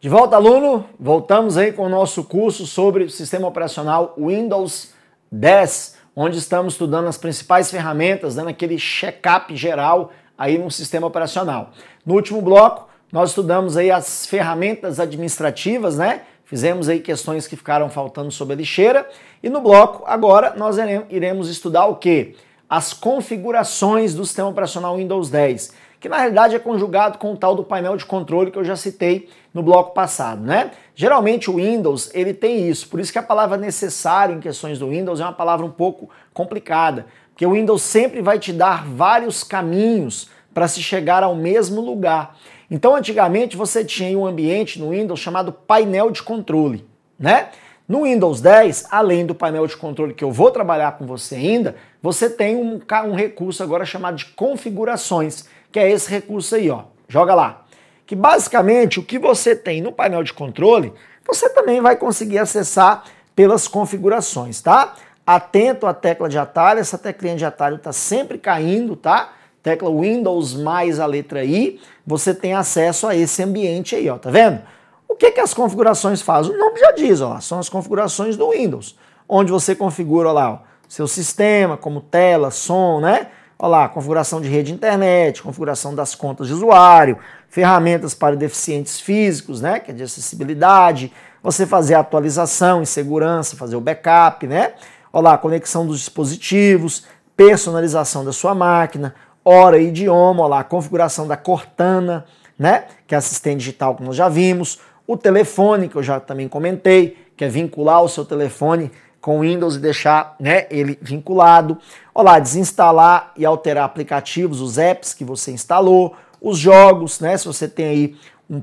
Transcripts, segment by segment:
De volta, aluno, voltamos aí com o nosso curso sobre o sistema operacional Windows 10, onde estamos estudando as principais ferramentas, dando aquele check-up geral aí no sistema operacional. No último bloco, nós estudamos aí as ferramentas administrativas, né? Fizemos aí questões que ficaram faltando sobre a lixeira. E no bloco, agora, nós iremos estudar o quê? As configurações do sistema operacional Windows 10, que na realidade é conjugado com o tal do painel de controle que eu já citei no bloco passado, né? Geralmente o Windows, ele tem isso, por isso que a palavra necessário em questões do Windows é uma palavra um pouco complicada, porque o Windows sempre vai te dar vários caminhos para se chegar ao mesmo lugar. Então, antigamente, você tinha um ambiente no Windows chamado painel de controle, né? No Windows 10, além do painel de controle que eu vou trabalhar com você ainda, você tem um recurso agora chamado de configurações, que é esse recurso aí, ó. Joga lá. Que basicamente o que você tem no painel de controle, você também vai conseguir acessar pelas configurações, tá? Atento à tecla de atalho, essa teclinha de atalho tá sempre caindo, tá? Tecla Windows mais a letra I, você tem acesso a esse ambiente aí, ó, tá vendo? O que que as configurações fazem? O nome já diz, ó, são as configurações do Windows, onde você configura, ó lá, ó, seu sistema, como tela, som, né? Olha lá, configuração de rede de internet, configuração das contas de usuário, ferramentas para deficientes físicos, né, que é de acessibilidade, você fazer a atualização em segurança, fazer o backup, né? Olha lá, conexão dos dispositivos, personalização da sua máquina, hora e idioma, olha lá, configuração da Cortana, né, que é assistente digital que nós já vimos, o telefone, que eu já também comentei, que é vincular o seu telefone com o Windows e deixar, né, ele vinculado. Olha lá, desinstalar e alterar aplicativos, os apps que você instalou, os jogos, né, se você tem aí um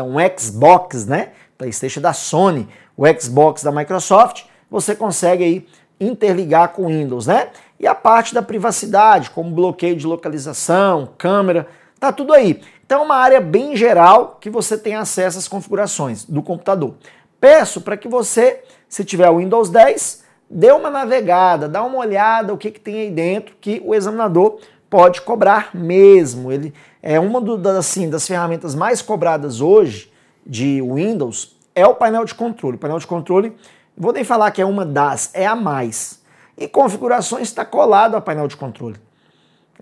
um Xbox, né, PlayStation da Sony, o Xbox da Microsoft, você consegue aí interligar com o Windows, né? E a parte da privacidade, como bloqueio de localização, câmera, tá tudo aí. Então é uma área bem geral que você tem acesso às configurações do computador. Peço para que você, se tiver o Windows 10, dê uma navegada, dá uma olhada o que tem aí dentro, que o examinador pode cobrar mesmo. Ele é uma das ferramentas mais cobradas hoje de Windows, é o painel de controle. O painel de controle, vou nem falar que é uma das, é a mais. E configurações está colado ao painel de controle.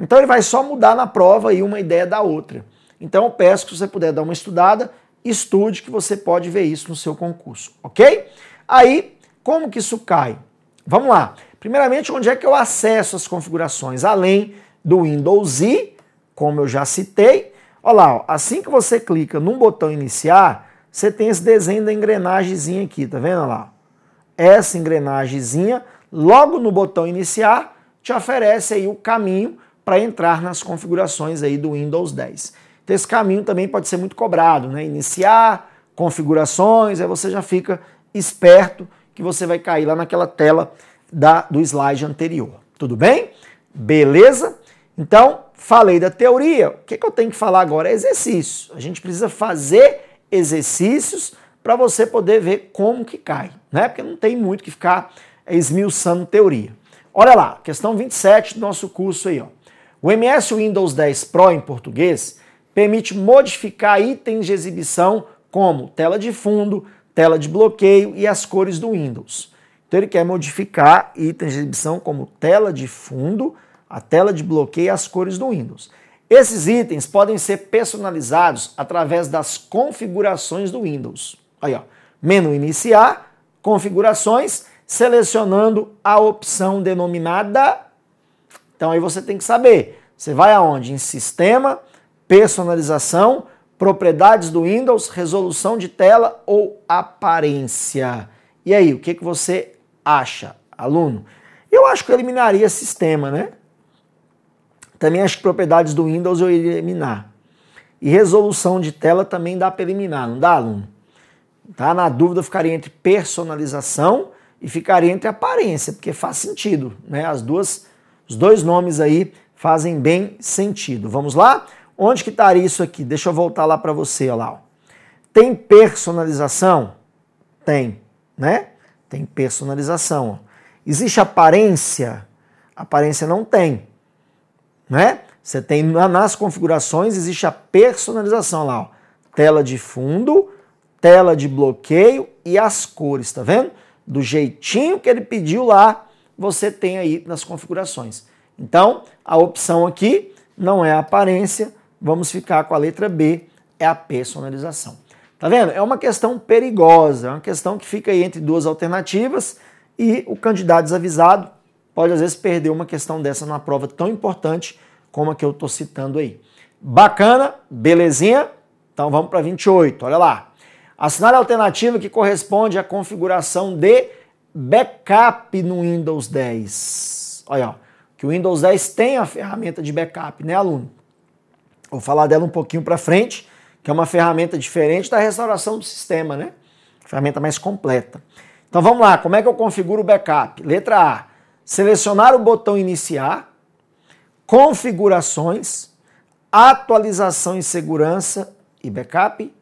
Então ele vai só mudar na prova aí uma ideia da outra. Então eu peço que você puder dar uma estudada, estude que você pode ver isso no seu concurso, ok? Aí, como que isso cai? Vamos lá. Primeiramente, onde é que eu acesso as configurações? Além do Windows I, como eu já citei. Olha lá, ó, assim que você clica no botão iniciar, você tem esse desenho da engrenagemzinha aqui, tá vendo? Olha lá. Essa engrenagemzinha, logo no botão iniciar, te oferece aí o caminho para entrar nas configurações aí do Windows 10. Então esse caminho também pode ser muito cobrado, né? Iniciar, configurações, aí você já fica esperto que você vai cair lá naquela tela do slide anterior. Tudo bem? Beleza? Então, falei da teoria. O que eu tenho que falar agora é exercício. A gente precisa fazer exercícios para você poder ver como que cai, né? Porque não tem muito que ficar esmiuçando teoria. Olha lá, questão 27 do nosso curso aí, ó. O MS Windows 10 Pro em português permite modificar itens de exibição como tela de fundo, tela de bloqueio e as cores do Windows. Então ele quer modificar itens de exibição como tela de fundo, a tela de bloqueio e as cores do Windows. Esses itens podem ser personalizados através das configurações do Windows. Aí, ó, menu iniciar, configurações, selecionando a opção denominada. Então aí você tem que saber, você vai aonde? Em sistema, personalização, propriedades do Windows, resolução de tela ou aparência. E aí, o que você acha, aluno? Eu acho que eu eliminaria sistema, né? Também acho que propriedades do Windows eu iria eliminar. E resolução de tela também dá para eliminar, não dá, aluno? Tá? Na dúvida, eu ficaria entre personalização e ficaria entre aparência, porque faz sentido, né? Os dois nomes aí fazem bem sentido. Vamos lá? Onde que estaria isso aqui? Deixa eu voltar lá para você, olha lá. Ó. Tem personalização? Tem, né? Tem personalização. Ó. Existe aparência? Aparência não tem, né? Você tem nas configurações, existe a personalização lá, ó. tela de fundo, tela de bloqueio e as cores, tá vendo? Do jeitinho que ele pediu lá, você tem aí nas configurações. Então, a opção aqui não é a aparência, vamos ficar com a letra B, é a personalização. Tá vendo? É uma questão perigosa, é uma questão que fica aí entre duas alternativas e o candidato desavisado pode às vezes perder uma questão dessa numa prova tão importante como a que eu estou citando aí. Bacana? Belezinha? Então vamos para 28, olha lá. Assinale a alternativa que corresponde à configuração de backup no Windows 10. Olha, ó, que o Windows 10 tem a ferramenta de backup, né, aluno? Vou falar dela um pouquinho para frente, que é uma ferramenta diferente da restauração do sistema, né? Ferramenta mais completa. Então vamos lá, como é que eu configuro o backup? Letra A, selecionar o botão iniciar, configurações, atualização em segurança e backup.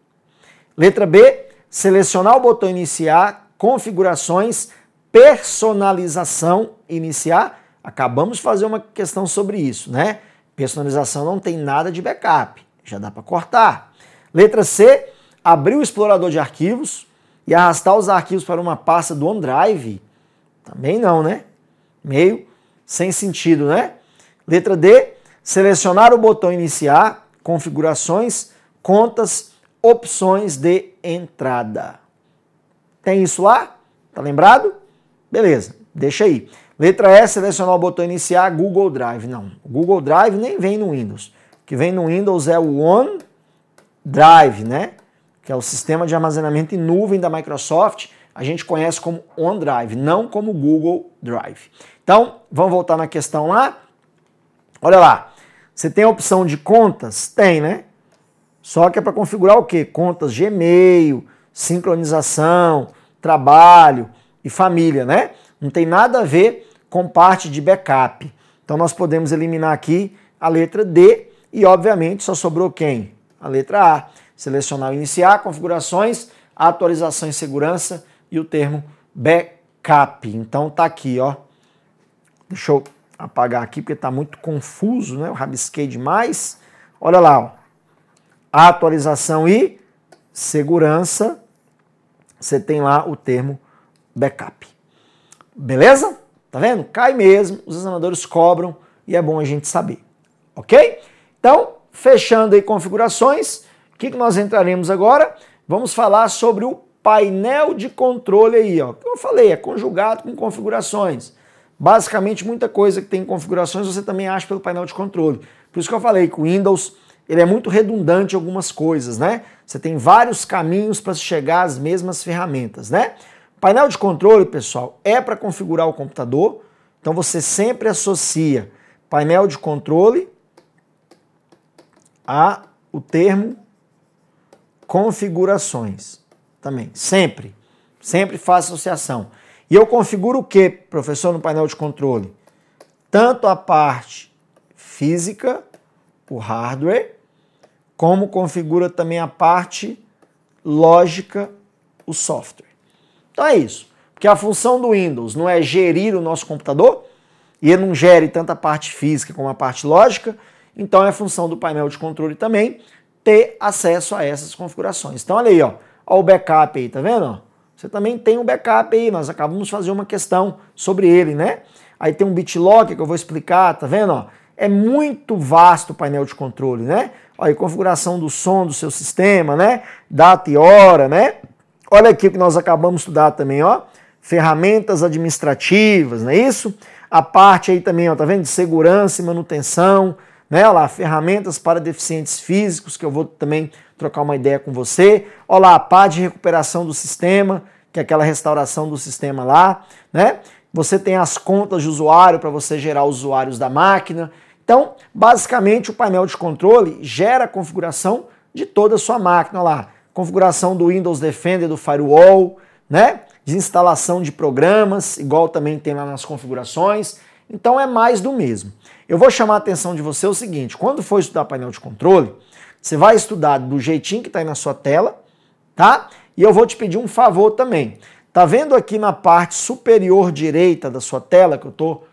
Letra B, selecionar o botão iniciar, configurações, personalização, iniciar. Acabamos de fazer uma questão sobre isso, né? Personalização não tem nada de backup, já dá para cortar. Letra C, abrir o explorador de arquivos e arrastar os arquivos para uma pasta do OneDrive. Também não, né? Meio sem sentido, né? Letra D, selecionar o botão iniciar, configurações, contas, opções de entrada. Tem isso lá? Tá lembrado? Beleza, deixa aí. Letra E, selecionar o botão iniciar, Google Drive. Não, o Google Drive nem vem no Windows. O que vem no Windows é o OneDrive, né? Que é o sistema de armazenamento em nuvem da Microsoft. A gente conhece como OneDrive, não como Google Drive. Então, vamos voltar na questão lá. Olha lá, você tem a opção de contas? Tem, né? Só que é para configurar o quê? Contas Gmail, sincronização, trabalho e família, né? Não tem nada a ver com parte de backup. Então nós podemos eliminar aqui a letra D e, obviamente, só sobrou quem? A letra A. Selecionar o iniciar, configurações, atualização em segurança e o termo backup. Então tá aqui, ó. Deixa eu apagar aqui porque tá muito confuso, né? Eu rabisquei demais. Olha lá, ó. Atualização e segurança, você tem lá o termo backup. Beleza? Tá vendo? Cai mesmo, os examinadores cobram e é bom a gente saber. Ok? Então, fechando aí configurações, o que nós entraremos agora? Vamos falar sobre o painel de controle aí, ó. Como eu falei, é conjugado com configurações. Basicamente, muita coisa que tem em configurações você também acha pelo painel de controle. Por isso que eu falei que o Windows ele é muito redundante em algumas coisas, né? Você tem vários caminhos para chegar às mesmas ferramentas, né? Painel de controle, pessoal, é para configurar o computador. Então você sempre associa painel de controle a o termo configurações. Também, sempre. Sempre faça associação. E eu configuro o que, professor, no painel de controle? Tanto a parte física, o hardware, como configura também a parte lógica, o software. Então é isso. Porque a função do Windows não é gerir o nosso computador, e ele não gere tanto a parte física como a parte lógica, então é função do painel de controle também ter acesso a essas configurações. Então olha aí, ó o backup aí, tá vendo? Você também tem um backup aí, nós acabamos de fazer uma questão sobre ele, né? Aí tem um BitLocker que eu vou explicar, tá vendo? Ó, é muito vasto o painel de controle, né? Olha, configuração do som do seu sistema, né? Data e hora, né? Olha aqui o que nós acabamos de estudar também, ó. Ferramentas administrativas, não é isso? A parte aí também, ó, tá vendo? De segurança e manutenção, né? Olha lá, ferramentas para deficientes físicos, que eu vou também trocar uma ideia com você. Olha lá, a parte de recuperação do sistema, que é aquela restauração do sistema lá, né? Você tem as contas de usuário para você gerar os usuários da máquina. Então, basicamente, o painel de controle gera a configuração de toda a sua máquina. Olha lá, configuração do Windows Defender, do Firewall, né? Desinstalação de programas, igual também tem lá nas configurações. Então, é mais do mesmo. Eu vou chamar a atenção de você o seguinte, quando for estudar painel de controle, você vai estudar do jeitinho que está aí na sua tela, tá? E eu vou te pedir um favor também. Tá vendo aqui na parte superior direita da sua tela, que eu estou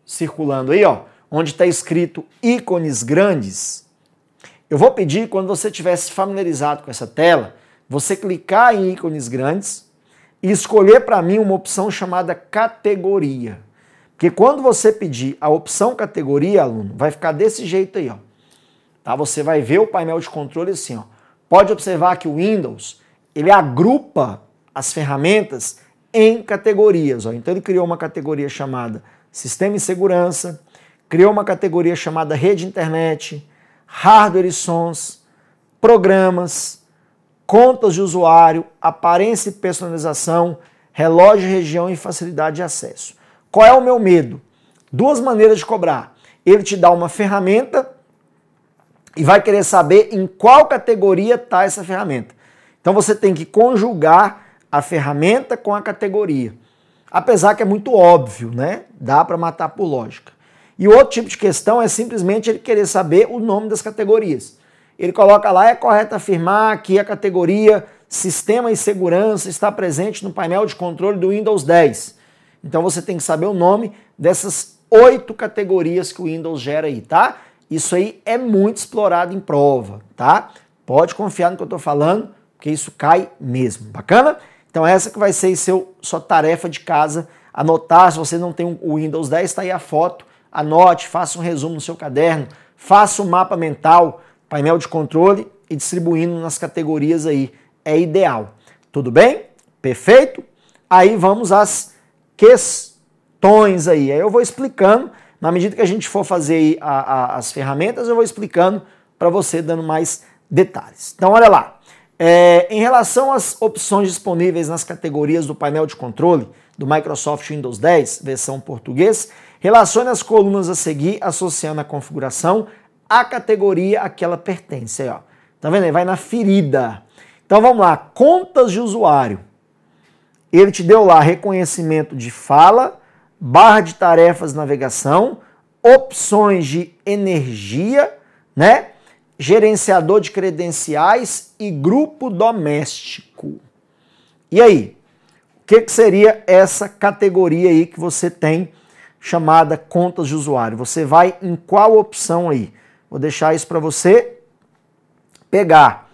circulando aí, ó, onde está escrito ícones grandes? Eu vou pedir, quando você estiver familiarizado com essa tela, você clicar em ícones grandes e escolher para mim uma opção chamada categoria. Porque quando você pedir a opção categoria, aluno, vai ficar desse jeito aí, ó. Tá? Você vai ver o painel de controle assim, ó. Pode observar que o Windows, ele agrupa as ferramentas em categorias, ó. Então ele criou uma categoria chamada Sistema e Segurança, criou uma categoria chamada Rede Internet, Hardware e Sons, Programas, Contas de Usuário, Aparência e Personalização, Relógio, Região e Facilidade de Acesso. Qual é o meu medo? Duas maneiras de cobrar. Ele te dá uma ferramenta e vai querer saber em qual categoria está essa ferramenta. Então você tem que conjugar a ferramenta com a categoria. Apesar que é muito óbvio, né? Dá para matar por lógica. E outro tipo de questão é simplesmente ele querer saber o nome das categorias. Ele coloca lá, é correto afirmar que a categoria Sistema e Segurança está presente no painel de controle do Windows 10. Então você tem que saber o nome dessas 8 categorias que o Windows gera aí, tá? Isso aí é muito explorado em prova, tá? Pode confiar no que eu estou falando, porque isso cai mesmo. Bacana? Então essa que vai ser sua tarefa de casa, anotar. Se você não tem o Windows 10, está aí a foto, anote, faça um resumo no seu caderno, faça um mapa mental, painel de controle e distribuindo nas categorias aí. É ideal. Tudo bem? Perfeito? Aí vamos às questões aí. Aí eu vou explicando, na medida que a gente for fazer aí as ferramentas, eu vou explicando para você, dando mais detalhes. Então olha lá. Em relação às opções disponíveis nas categorias do painel de controle do Microsoft Windows 10, versão português, relacione as colunas a seguir, associando a configuração à categoria a que ela pertence. Aí, ó. Tá vendo? Ele vai na ferida. Então vamos lá, contas de usuário. Ele te deu lá reconhecimento de fala, barra de tarefas, navegação, opções de energia, né? Gerenciador de credenciais e grupo doméstico. E aí? O que seria essa categoria aí que você tem chamada contas de usuário? Você vai em qual opção aí? Vou deixar isso para você pegar.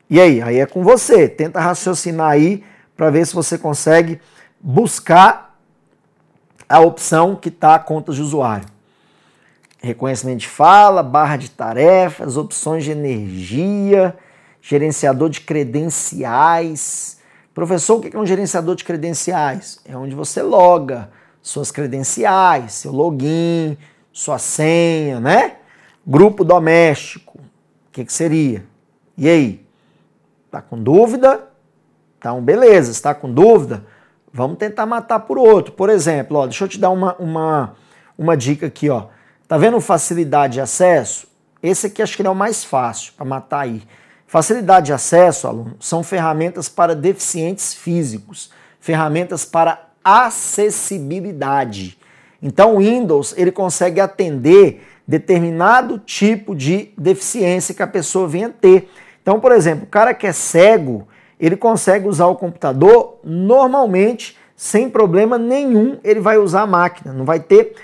E aí? Aí é com você. Tenta raciocinar aí para ver se você consegue buscar a opção que está contas de usuário. Reconhecimento de fala, barra de tarefas, opções de energia, gerenciador de credenciais. Professor, o que é um gerenciador de credenciais? É onde você loga suas credenciais, seu login, sua senha, né? Grupo doméstico, o que seria? E aí? Tá com dúvida? Então, beleza, está com dúvida? Vamos tentar matar por outro. Por exemplo, ó, deixa eu te dar uma dica aqui, ó. Tá vendo facilidade de acesso? Esse aqui acho que é o mais fácil para matar aí. Facilidade de acesso, aluno, são ferramentas para deficientes físicos, ferramentas para acessibilidade. Então o Windows ele consegue atender determinado tipo de deficiência que a pessoa venha ter. Então, por exemplo, o cara que é cego, ele consegue usar o computador normalmente, sem problema nenhum, ele vai usar a máquina, não vai ter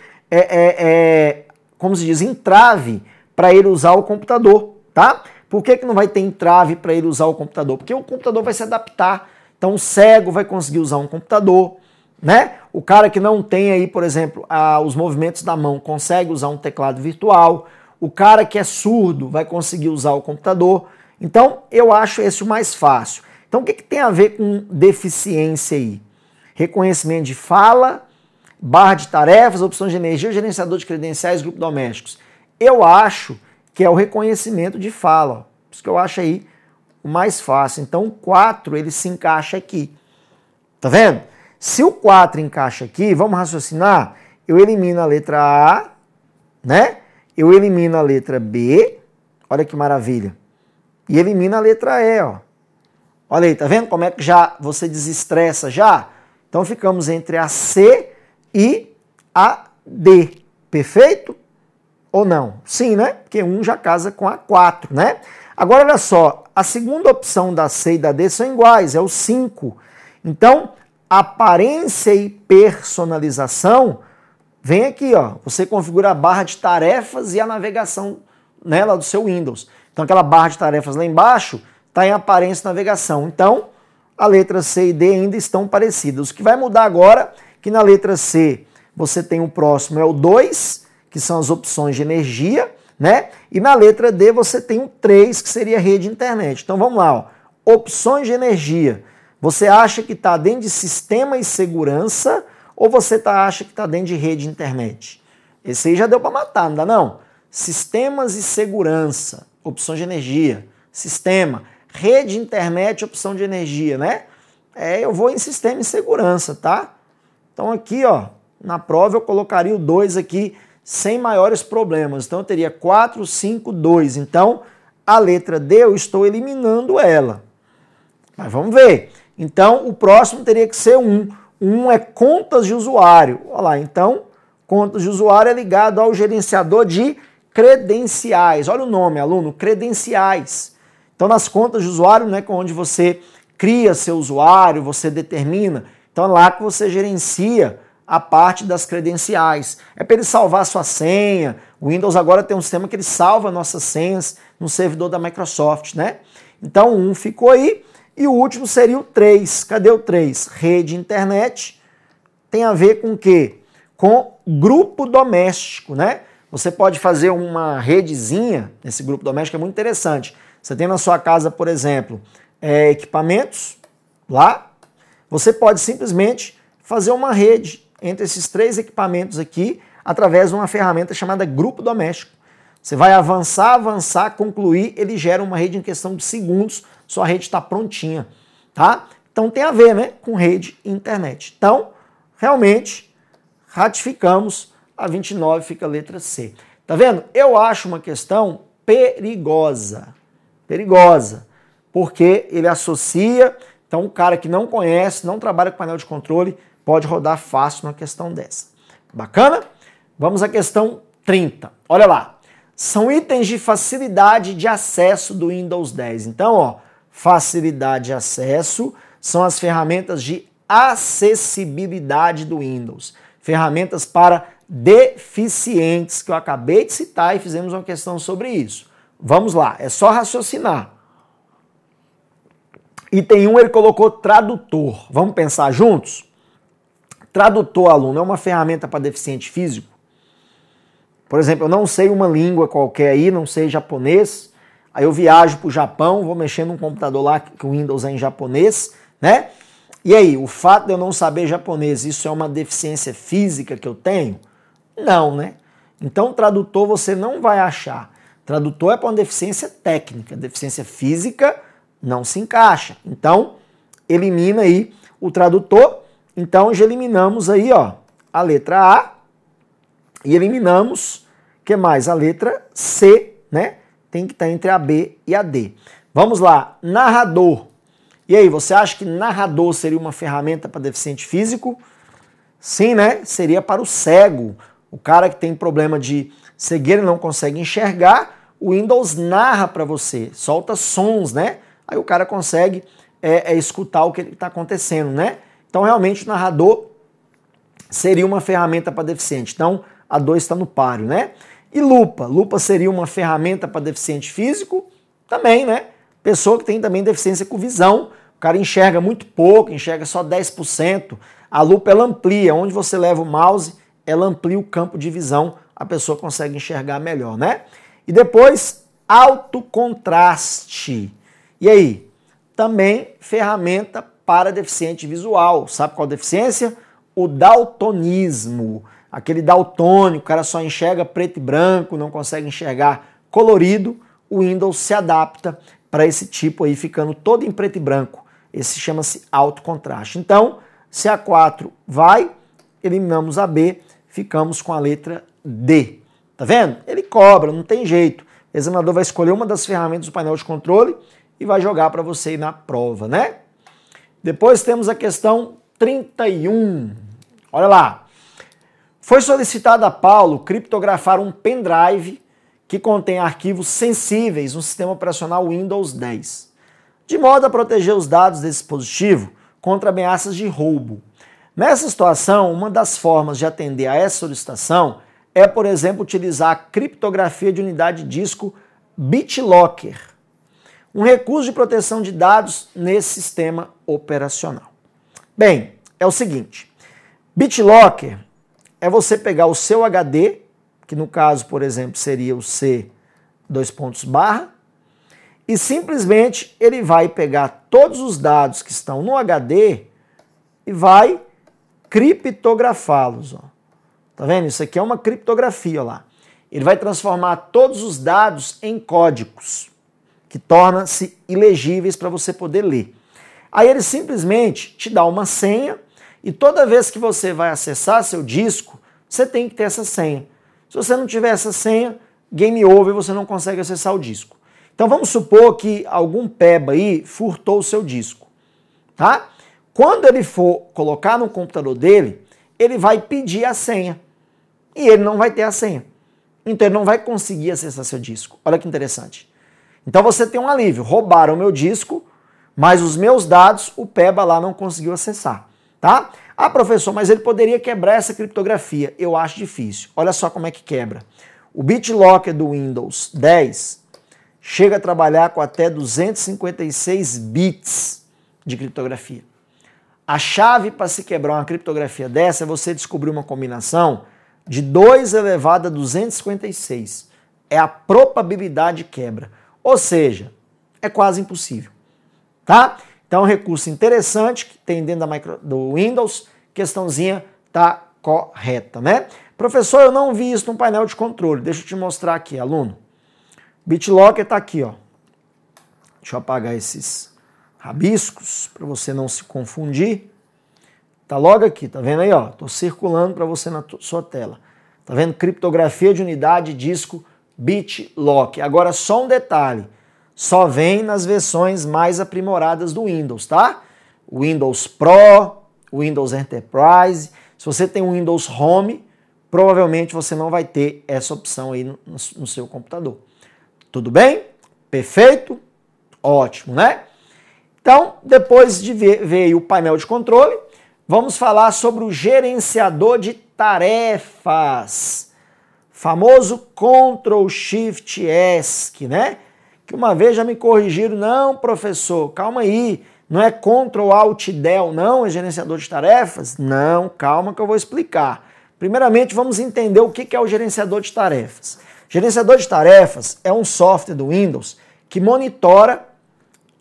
como se diz, entrave para ele usar o computador, tá? Por que não vai ter entrave para ele usar o computador? Porque o computador vai se adaptar. Então o cego vai conseguir usar um computador, né? O cara que não tem aí, por exemplo, os movimentos da mão consegue usar um teclado virtual. O cara que é surdo vai conseguir usar o computador. Então eu acho esse o mais fácil. Então o que tem a ver com deficiência aí? Reconhecimento de fala, barra de tarefas, opções de energia, gerenciador de credenciais, grupos domésticos. Eu acho que é o reconhecimento de fala. Ó. Isso que eu acho aí o mais fácil. Então o 4 ele se encaixa aqui. Tá vendo? Se o 4 encaixa aqui, vamos raciocinar, eu elimino a letra A, né? Eu elimino a letra B, olha que maravilha. E elimino a letra E, ó. Olha aí, tá vendo como é que já você desestressa já? Então ficamos entre a C e a D. Perfeito? Ou não? Sim, né? Porque 1 já casa com a 4, né? Agora, olha só. A segunda opção da C e da D são iguais, é o 5. Então, aparência e personalização, vem aqui, ó. Você configura a barra de tarefas e a navegação, né, lá do seu Windows. Então aquela barra de tarefas lá embaixo está em aparência e navegação. Então a letra C e D ainda estão parecidas. O que vai mudar agora é que na letra C você tem o próximo, é o 2, que são as opções de energia, né? E na letra D você tem o 3, que seria rede e internet. Então vamos lá, ó. Opções de energia. Você acha que está dentro de sistema e segurança ou você acha que está dentro de rede e internet? Esse aí já deu para matar, não dá não? Sistemas e segurança, opções de energia. Sistema, rede, internet, opção de energia, né? Eu vou em sistema e segurança, tá? Então aqui, ó, na prova eu colocaria o 2 aqui sem maiores problemas. Então eu teria 4, 5, 2. Então a letra D eu estou eliminando ela. Mas vamos ver. Então o próximo teria que ser 1. 1 é contas de usuário. Olha lá, então contas de usuário é ligado ao gerenciador de credenciais. Olha o nome, aluno, credenciais. Então nas contas de usuário, né, onde você cria seu usuário, você determina. Então é lá que você gerencia a parte das credenciais. É para ele salvar a sua senha. O Windows agora tem um sistema que ele salva nossas senhas no servidor da Microsoft, né? Então 1 ficou aí. E o último seria o 3. Cadê o 3? Rede e internet. Tem a ver com o quê? Com grupo doméstico, né? Você pode fazer uma redezinha nesse grupo doméstico, é muito interessante. Você tem na sua casa, por exemplo, equipamentos lá. Você pode simplesmente fazer uma rede entre esses 3 equipamentos aqui através de uma ferramenta chamada grupo doméstico. Você vai avançar, concluir, ele gera uma rede em questão de segundos, sua rede está prontinha, tá? Então tem a ver, né, com rede e internet. Então, realmente, ratificamos, a 29 fica a letra C. Tá vendo? Eu acho uma questão perigosa, porque ele associa, então um cara que não conhece, não trabalha com painel de controle, pode rodar fácil numa questão dessa. Bacana? Vamos à questão 30. Olha lá. São itens de facilidade de acesso do Windows 10. Então, ó, facilidade de acesso são as ferramentas de acessibilidade do Windows. Ferramentas para deficientes, que eu acabei de citar e fizemos uma questão sobre isso. Vamos lá, é só raciocinar. Item 1, ele colocou tradutor. Vamos pensar juntos? Tradutor, aluno, é uma ferramenta para deficiente físico? Por exemplo, eu não sei uma língua qualquer aí, não sei japonês, aí eu viajo para o Japão, vou mexer num computador lá que o Windows é em japonês, né? E aí, o fato de eu não saber japonês, isso é uma deficiência física que eu tenho? Não, né? Então, tradutor você não vai achar. Tradutor é para uma deficiência técnica, deficiência física não se encaixa. Então, elimina aí o tradutor. Então, já eliminamos aí, ó, a letra A. E eliminamos, o que mais? A letra C, né? Tem que estar entre a B e a D. Vamos lá, narrador. E aí, você acha que narrador seria uma ferramenta para deficiente físico? Sim, né? Seria para o cego. O cara que tem problema de cegueira e não consegue enxergar, o Windows narra para você, solta sons, né? Aí o cara consegue escutar o que está acontecendo, né? Então, realmente, o narrador seria uma ferramenta para deficiente. Então, a 2 está no páreo, né? E lupa? Lupa seria uma ferramenta para deficiente físico? Também, né? Pessoa que tem também deficiência com visão. O cara enxerga muito pouco, enxerga só 10%. A lupa, ela amplia. Onde você leva o mouse, ela amplia o campo de visão. A pessoa consegue enxergar melhor, né? E depois, alto contraste. E aí? Também ferramenta para deficiente visual. Sabe qual deficiência? O daltonismo. Aquele daltônico, o cara só enxerga preto e branco, não consegue enxergar colorido, o Windows se adapta para esse tipo aí, ficando todo em preto e branco. Esse chama-se alto contraste. Então, se a 4 vai, eliminamos a B, ficamos com a letra D. Tá vendo? Ele cobra, não tem jeito. O examinador vai escolher uma das ferramentas do painel de controle e vai jogar para você ir na prova, né? Depois temos a questão 31. Olha lá. Foi solicitado a Paulo criptografar um pendrive que contém arquivos sensíveis no sistema operacional Windows 10, de modo a proteger os dados desse dispositivo contra ameaças de roubo. Nessa situação, uma das formas de atender a essa solicitação é, por exemplo, utilizar a criptografia de unidade de disco BitLocker, um recurso de proteção de dados nesse sistema operacional. Bem, é o seguinte, BitLocker é você pegar o seu HD, que no caso, por exemplo, seria o C, e simplesmente ele vai pegar todos os dados que estão no HD e vai criptografá-los. Tá vendo? Isso aqui é uma criptografia, ó lá. Ele vai transformar todos os dados em códigos, que torna-se ilegíveis para você poder ler. Aí ele simplesmente te dá uma senha e toda vez que você vai acessar seu disco, você tem que ter essa senha. Se você não tiver essa senha, game over, você não consegue acessar o disco. Então vamos supor que algum peba aí furtou o seu disco, tá? Quando ele for colocar no computador dele, ele vai pedir a senha e ele não vai ter a senha. Então ele não vai conseguir acessar seu disco. Olha que interessante. Então você tem um alívio, roubaram o meu disco, mas os meus dados o peba lá não conseguiu acessar, tá? Ah, professor, mas ele poderia quebrar essa criptografia. Eu acho difícil. Olha só como é que quebra. O BitLocker do Windows 10 chega a trabalhar com até 256 bits de criptografia. A chave para se quebrar uma criptografia dessa é você descobrir uma combinação de 2 elevado a 256. É a probabilidade de quebra. Ou seja, é quase impossível. Tá? Então é um recurso interessante que tem dentro do Windows. Questãozinha tá correta, né? Professor, eu não vi isso no painel de controle. Deixa eu te mostrar aqui, aluno. BitLocker está aqui, ó. Deixa eu apagar esses rabiscos para você não se confundir. Tá logo aqui, tá vendo aí, ó? Tô circulando para você na sua tela. Tá vendo? Criptografia de unidade disco BitLocker. Agora só um detalhe. Só vem nas versões mais aprimoradas do Windows, tá? Windows Pro, Windows Enterprise. Se você tem um Windows Home, provavelmente você não vai ter essa opção aí no seu computador. Tudo bem? Perfeito? Ótimo, né? Então, depois de ver o painel de controle, vamos falar sobre o gerenciador de tarefas. Famoso Ctrl+Shift+ESC, né? Que uma vez já me corrigiram, não, professor, calma aí, não é Ctrl+Alt+Del, não, é gerenciador de tarefas? Não, calma que eu vou explicar. Primeiramente, vamos entender o que é o gerenciador de tarefas. Gerenciador de tarefas é um software do Windows que monitora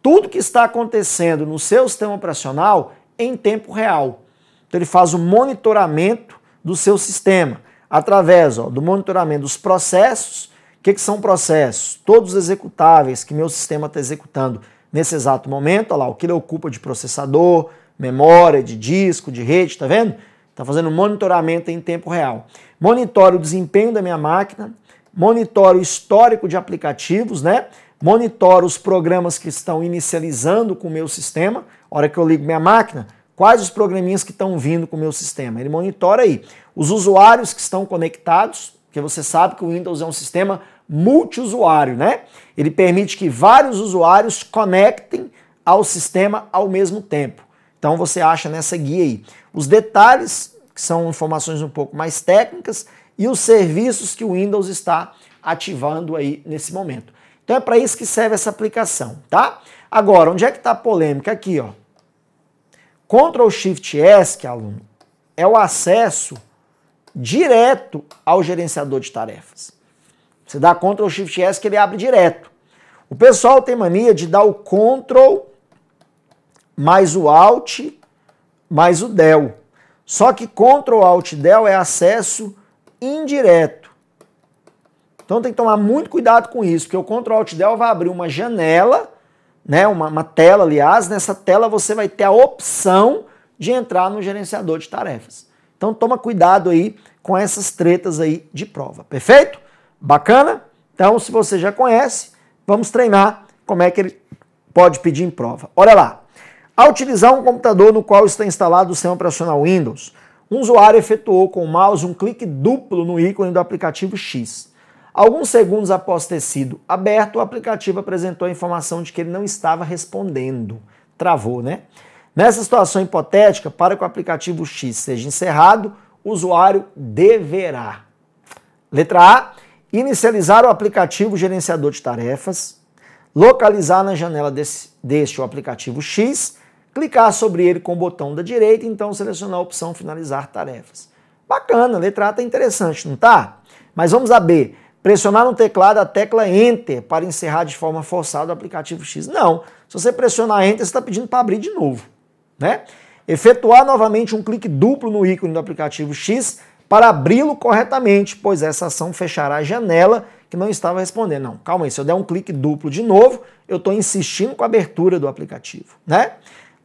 tudo que está acontecendo no seu sistema operacional em tempo real. Então ele faz o monitoramento do seu sistema através do monitoramento dos processos. O que são processos? Todos os executáveis que meu sistema está executando nesse exato momento. Olha lá, o que ele ocupa de processador, memória, de disco, de rede, tá vendo? Está fazendo monitoramento em tempo real. Monitora o desempenho da minha máquina, monitora o histórico de aplicativos, né? Monitora os programas que estão inicializando com o meu sistema. A hora que eu ligo minha máquina, quais os programinhas que estão vindo com o meu sistema? Ele monitora aí. Os usuários que estão conectados, porque você sabe que o Windows é um sistema multiusuário, né? Ele permite que vários usuários conectem ao sistema ao mesmo tempo. Então você acha nessa guia aí os detalhes, que são informações um pouco mais técnicas, e os serviços que o Windows está ativando aí nesse momento. Então é para isso que serve essa aplicação, tá? Agora, onde é que está a polêmica? Aqui, ó. Ctrl+Shift+ESC, aluno, é o acesso direto ao gerenciador de tarefas. Você dá Ctrl+Shift+ESC que ele abre direto. O pessoal tem mania de dar o Ctrl mais o Alt mais o Del. Só que Ctrl+Alt+Del é acesso indireto. Então tem que tomar muito cuidado com isso, porque o Ctrl+Alt+Del vai abrir uma janela, né, uma tela, aliás. Nessa tela você vai ter a opção de entrar no gerenciador de tarefas. Então toma cuidado aí com essas tretas aí de prova, perfeito? Bacana? Então, se você já conhece, vamos treinar como é que ele pode pedir em prova. Olha lá. Ao utilizar um computador no qual está instalado o sistema operacional Windows, um usuário efetuou com o mouse um clique duplo no ícone do aplicativo X. Alguns segundos após ter sido aberto, o aplicativo apresentou a informação de que ele não estava respondendo. Travou, né? Nessa situação hipotética, para que o aplicativo X seja encerrado, o usuário deverá: letra A, inicializar o aplicativo gerenciador de tarefas, localizar na janela deste o aplicativo X, clicar sobre ele com o botão da direita e então selecionar a opção finalizar tarefas. Bacana, a letra A está interessante, não tá? Mas vamos a B. Pressionar no teclado a tecla Enter para encerrar de forma forçada o aplicativo X. Não, se você pressionar Enter, você está pedindo para abrir de novo, né? Efetuar novamente um clique duplo no ícone do aplicativo X para abri-lo corretamente, pois essa ação fechará a janela que não estava respondendo. Não, calma aí, se eu der um clique duplo de novo, eu estou insistindo com a abertura do aplicativo, né?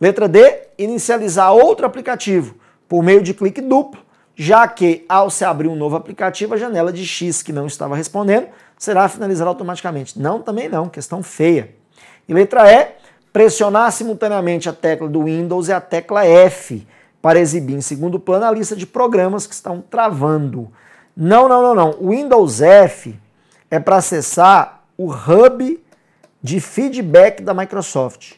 Letra D, inicializar outro aplicativo por meio de clique duplo, já que ao se abrir um novo aplicativo, a janela de X que não estava respondendo será finalizada automaticamente. Não, também não, questão feia. E letra E, pressionar simultaneamente a tecla do Windows e a tecla F para exibir em segundo plano a lista de programas que estão travando. Não. O Windows F é para acessar o hub de feedback da Microsoft,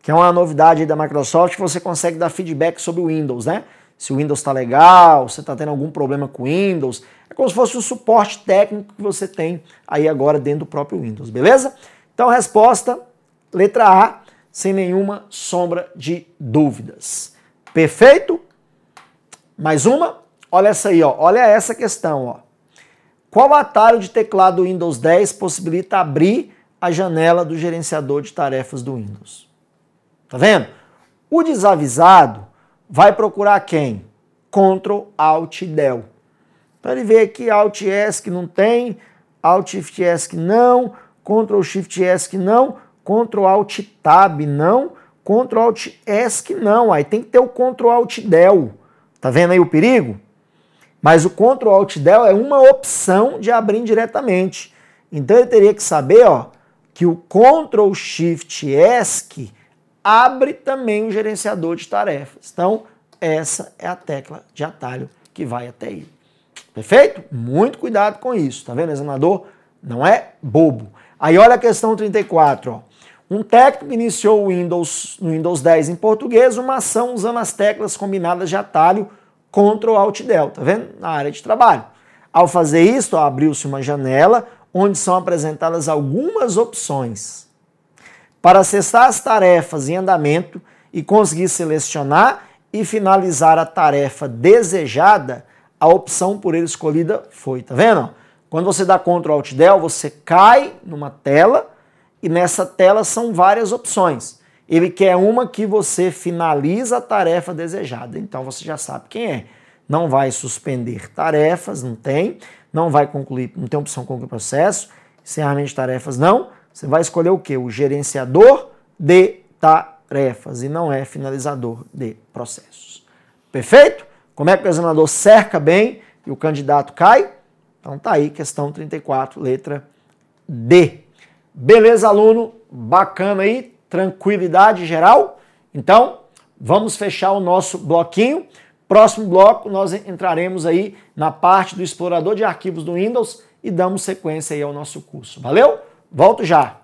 que é uma novidade aí da Microsoft, que você consegue dar feedback sobre o Windows, né? Se o Windows está legal, se está tendo algum problema com o Windows. É como se fosse um suporte técnico que você tem aí agora dentro do próprio Windows, beleza? Então, resposta, letra A, sem nenhuma sombra de dúvidas. Perfeito? Mais uma? Olha essa aí, ó. Olha essa questão, ó. Qual atalho de teclado do Windows 10 possibilita abrir a janela do gerenciador de tarefas do Windows? Tá vendo? O desavisado vai procurar quem? Ctrl, Alt, Del. Então ele vê aqui Alt ESC não tem, Alt Shift ESC não, Ctrl Shift ESC não, Ctrl Alt Tab não, Ctrl Alt ESC não. Aí tem que ter o Ctrl Alt Del. Tá vendo aí o perigo? Mas o Ctrl Alt Del é uma opção de abrir indiretamente. Então ele teria que saber, ó, que o Ctrl Shift ESC abre também o gerenciador de tarefas. Então, essa é a tecla de atalho que vai até ele. Perfeito? Muito cuidado com isso. Tá vendo, examinador? Não é bobo. Aí olha a questão 34. Ó. Um técnico iniciou no Windows 10 em português uma ação usando as teclas combinadas de atalho Ctrl Alt Del. Tá vendo? Na área de trabalho. Ao fazer isso, abriu-se uma janela onde são apresentadas algumas opções. Para acessar as tarefas em andamento e conseguir selecionar e finalizar a tarefa desejada, a opção por ele escolhida foi, tá vendo? Quando você dá Ctrl Alt Del, você cai numa tela e nessa tela são várias opções. Ele quer uma que você finaliza a tarefa desejada, então você já sabe quem é. Não vai suspender tarefas, não tem. Não vai concluir, não tem opção concluir processo. Encerramento de tarefas, não. Você vai escolher o quê? O gerenciador de tarefas e não é finalizador de processos. Perfeito? Como é que o examinador cerca bem e o candidato cai? Então tá aí, questão 34, letra D. Beleza, aluno? Bacana aí, tranquilidade geral? Então, vamos fechar o nosso bloquinho. Próximo bloco, nós entraremos aí na parte do explorador de arquivos do Windows e damos sequência aí ao nosso curso. Valeu? Volto já!